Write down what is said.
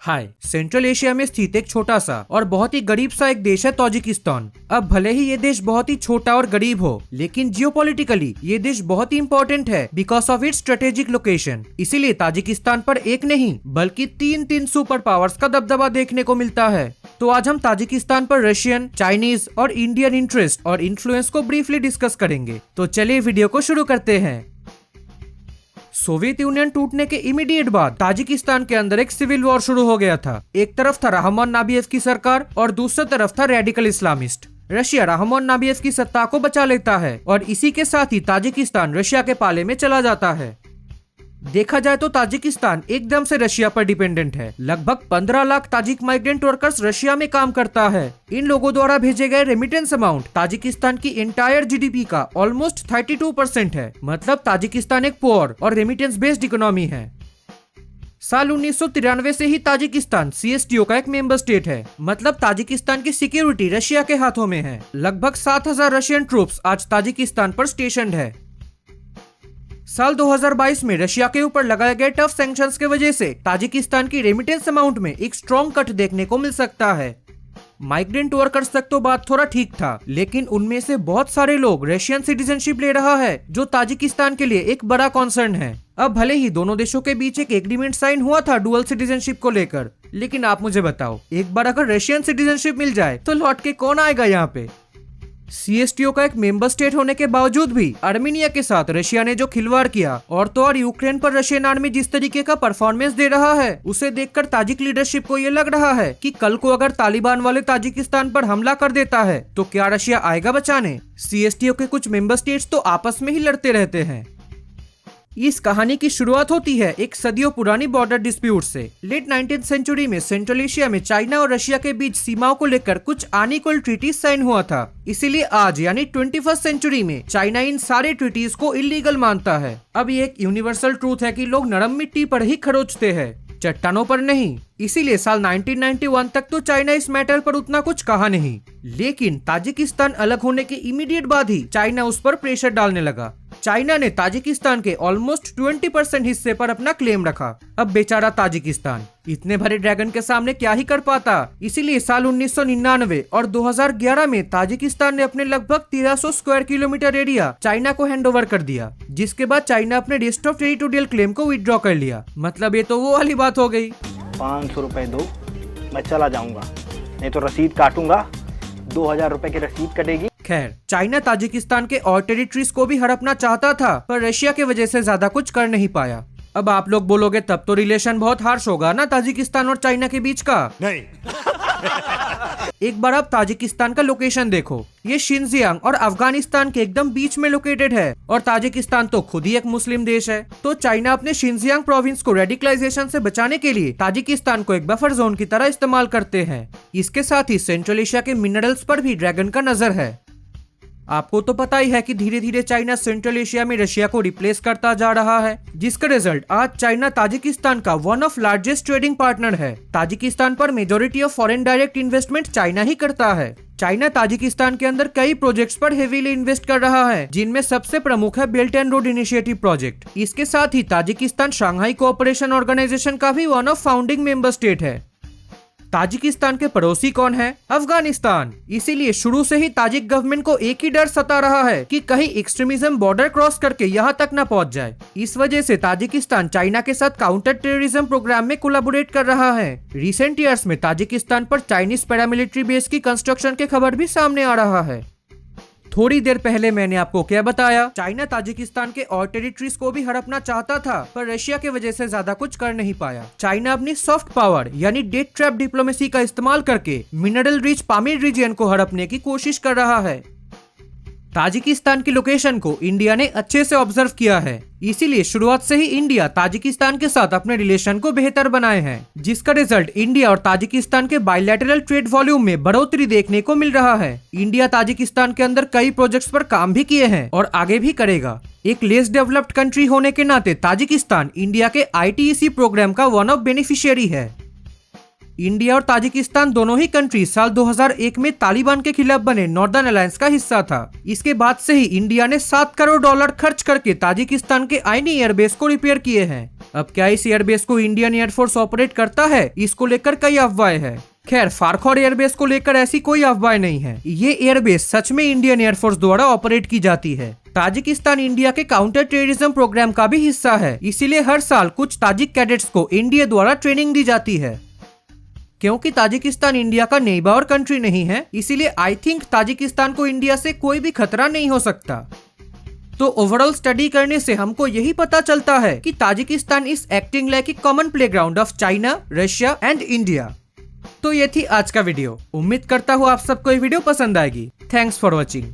हाय, central Asia में स्थित एक छोटा सा और बहुत ही गरीब सा एक देश है ताजिकिस्तान। अब भले ही ये देश बहुत ही छोटा और गरीब हो, लेकिन जियोपॉलिटिकली ये देश बहुत ही इम्पोर्टेंट है because of its strategic location. इसीलिए ताजिकिस्तान पर एक नहीं बल्कि तीन सुपर पावर्स का दबदबा देखने को मिलता है। तो आज हम ताजिकिस्तान पर रशियन, चाइनीज और इंडियन इंटरेस्ट और इन्फ्लुएंस को ब्रीफली डिस्कस करेंगे। तो चलिए वीडियो को शुरू करते हैं। सोवियत यूनियन टूटने के इमीडिएट बाद ताजिकिस्तान के अंदर एक सिविल वॉर शुरू हो गया था। एक तरफ था रहमान नाबियेव की सरकार और दूसरी तरफ था रेडिकल इस्लामिस्ट। रशिया रहमान नाबियेव की सत्ता को बचा लेता है और इसी के साथ ही ताजिकिस्तान रशिया के पाले में चला जाता है। देखा जाए तो ताजिकिस्तान एकदम से रशिया पर डिपेंडेंट है। लगभग 15 lakh Tajik migrant workers Russia में काम करता है। इन लोगों द्वारा भेजे गए रेमिटेंस अमाउंट ताजिकिस्तान की एंटायर जीडीपी का ऑलमोस्ट 32% है। मतलब ताजिकिस्तान एक पुअर और रेमिटेंस बेस्ड इकोनॉमी है। साल 1993 से ही ताजिकिस्तान CSTO का एक मेंबर स्टेट है। मतलब ताजिकिस्तान की सिक्योरिटी रशिया के हाथों में है। लगभग 7000 रशियन ट्रूप्स आज ताजिकिस्तान पर स्टेशन्ड है। साल 2022 में रशिया के ऊपर लगाए गए टफ सैंक्शंस के वजह से ताजिकिस्तान की रेमिटेंस अमाउंट में एक स्ट्रॉन्ग कट देखने को मिल सकता है। माइग्रेंट वर्कर्स तक तो बात थोड़ा ठीक था, लेकिन उनमें से बहुत सारे लोग रशियन सिटीजनशिप ले रहा है, जो ताजिकिस्तान के लिए एक बड़ा कॉन्सर्न है। अब भले ही दोनों देशों के बीच एक एग्रीमेंट साइन हुआ था डुअल सिटीजनशिप को लेकर, लेकिन आप मुझे बताओ, एक बार अगर रशियन सिटीजनशिप मिल जाए तो लौट के कौन आएगा यहाँ पे। CSTO का एक मेंबर स्टेट होने के बावजूद भी आर्मेनिया के साथ रशिया ने जो खिलवाड़ किया और तो और यूक्रेन पर रशियन आर्मी जिस तरीके का परफॉर्मेंस दे रहा है, उसे देखकर ताजिक लीडरशिप को ये लग रहा है कि कल को अगर तालिबान वाले ताजिकिस्तान पर हमला कर देता है तो क्या रशिया आएगा बचाने। CSTO के कुछ मेंबर स्टेट्स तो आपस में ही लड़ते रहते हैं। इस कहानी की शुरुआत होती है एक सदियों पुरानी बॉर्डर डिस्प्यूट से। लेट 19th सेंचुरी में सेंट्रल एशिया में चाइना और रशिया के बीच सीमाओं को लेकर कुछ अनइक्वल ट्रीटीज साइन हुआ था। इसीलिए आज यानी 21st सेंचुरी में चाइना इन सारे ट्रीटीज को इलीगल मानता है। अब ये एक यूनिवर्सल ट्रूथ है कि लोग नरम मिट्टी पर ही खरोचते हैं, चट्टानों पर नहीं। इसीलिए साल 1991 तक तो चाइना इस मैटर पर उतना कुछ कहा नहीं, लेकिन ताजिकिस्तान अलग होने के इमीडिएट बाद ही चाइना उस पर प्रेशर डालने लगा। चाइना ने ताजिकिस्तान के ऑलमोस्ट 20% हिस्से पर अपना क्लेम रखा। अब बेचारा ताजिकिस्तान इतने भरे ड्रैगन के सामने क्या ही कर पाता। इसीलिए साल 1999 और 2011 में ताजिकिस्तान ने अपने लगभग 1300 स्क्वायर किलोमीटर एरिया चाइना को हैंडओवर कर दिया, जिसके बाद चाइना अपने रेस्ट ऑफ टेरिटोरियल क्लेम को विड्रॉ कर लिया। मतलब ये तो वो वाली बात हो गई। 500 रुपए दो, मैं चला जाऊंगा, नहीं तो रसीद काटूंगा। 2000 रुपए की रसीद कटेगी। खैर, चाइना ताजिकिस्तान के और टेरिटरीज को भी हड़पना चाहता था, पर रशिया की वजह से ज्यादा कुछ कर नहीं पाया। अब आप लोग बोलोगे तब तो रिलेशन बहुत हार्श होगा ना ताजिकिस्तान और चाइना के बीच का। नहीं। एक बार आप ताजिकिस्तान का लोकेशन देखो। ये शिनजियांग और अफगानिस्तान के एकदम बीच में लोकेटेड है और ताजिकिस्तान तो खुद ही एक मुस्लिम देश है। तो चाइना अपने शिनजियांग प्रोविंस को रेडिकलाइजेशन से बचाने के लिए ताजिकिस्तान को एक बफर जोन की तरह इस्तेमाल करते हैं। इसके साथ ही सेंट्रल एशिया के मिनरल्स पर भी ड्रैगन का नजर है। आपको तो पता ही है कि धीरे धीरे चाइना सेंट्रल एशिया में रशिया को रिप्लेस करता जा रहा है, जिसका रिजल्ट आज चाइना ताजिकिस्तान का one of largest trading partner है। ताजिकिस्तान पर majority of foreign direct investment China ही करता है। चाइना ताजिकिस्तान के अंदर कई प्रोजेक्ट्स पर हेवीली इन्वेस्ट कर रहा है, जिनमें सबसे प्रमुख है belt and road initiative project. इसके साथ ही ताजिकिस्तान शंघाई कोऑपरेशन ऑर्गेनाइजेशन का भी one of founding member state है। ताजिकिस्तान के पड़ोसी कौन है? अफगानिस्तान। इसीलिए शुरू से ही ताजिक गवर्नमेंट को एक ही डर सता रहा है कि कहीं एक्सट्रीमिज्म बॉर्डर क्रॉस करके यहाँ तक न पहुँच जाए। इस वजह से ताजिकिस्तान चाइना के साथ काउंटर टेररिज्म प्रोग्राम में कोलैबोरेट कर रहा है। रिसेंट ईयर्स में ताजिकिस्तान पर चाइनीज पैरामिलिट्री बेस की कंस्ट्रक्शन के खबर भी सामने आ रहा है। थोड़ी देर पहले मैंने आपको क्या बताया? चाइना ताजिकिस्तान के और टेरिटरीज को भी हड़पना चाहता था, पर रशिया की वजह से ज्यादा कुछ कर नहीं पाया। चाइना अपनी सॉफ्ट पावर यानी डेट ट्रैप डिप्लोमेसी का इस्तेमाल करके मिनरल रिच पामीर रीजन को हड़पने की कोशिश कर रहा है। ताजिकिस्तान की लोकेशन को इंडिया ने अच्छे से ऑब्जर्व किया है, इसीलिए शुरुआत से ही इंडिया ताजिकिस्तान के साथ अपने रिलेशन को बेहतर बनाए हैं, जिसका रिजल्ट इंडिया और ताजिकिस्तान के बायलैटरल ट्रेड वॉल्यूम में बढ़ोतरी देखने को मिल रहा है। इंडिया ताजिकिस्तान के अंदर कई प्रोजेक्ट्स पर काम भी किए हैं और आगे भी करेगा। एक लेस डेवलप्ड कंट्री होने के नाते ताजिकिस्तान इंडिया के ITEC प्रोग्राम का वन ऑफ बेनिफिशियरी है। इंडिया और ताजिकिस्तान दोनों ही कंट्री साल 2001 में तालिबान के खिलाफ बने नॉर्दर्न अलायंस का हिस्सा था। इसके बाद से ही इंडिया ने $7 करोड़ खर्च करके ताजिकिस्तान के आईनी एयरबेस को रिपेयर किए हैं। अब क्या इस एयरबेस को इंडियन एयरफोर्स ऑपरेट करता है, इसको लेकर कई अफवाहें हैं। खैर, फारखौर एयरबेस को लेकर ऐसी कोई अफवाह नहीं है। ये एयरबेस सच में इंडियन एयरफोर्स द्वारा ऑपरेट की जाती है। ताजिकिस्तान इंडिया के काउंटर टेररिज्म प्रोग्राम का भी हिस्सा है, इसीलिए हर साल कुछ ताजिक कैडेट्स को इंडिया द्वारा ट्रेनिंग दी जाती है। क्योंकि ताजिकिस्तान इंडिया का नेबर कंट्री नहीं है, इसीलिए आई थिंक ताजिकिस्तान को इंडिया से कोई भी खतरा नहीं हो सकता। तो ओवरऑल स्टडी करने से हमको यही पता चलता है कि Tajikistan is acting like a common playground of China, Russia and India. तो ये थी आज का वीडियो। उम्मीद करता हूँ आप सबको ये वीडियो पसंद आएगी। Thanks for watching.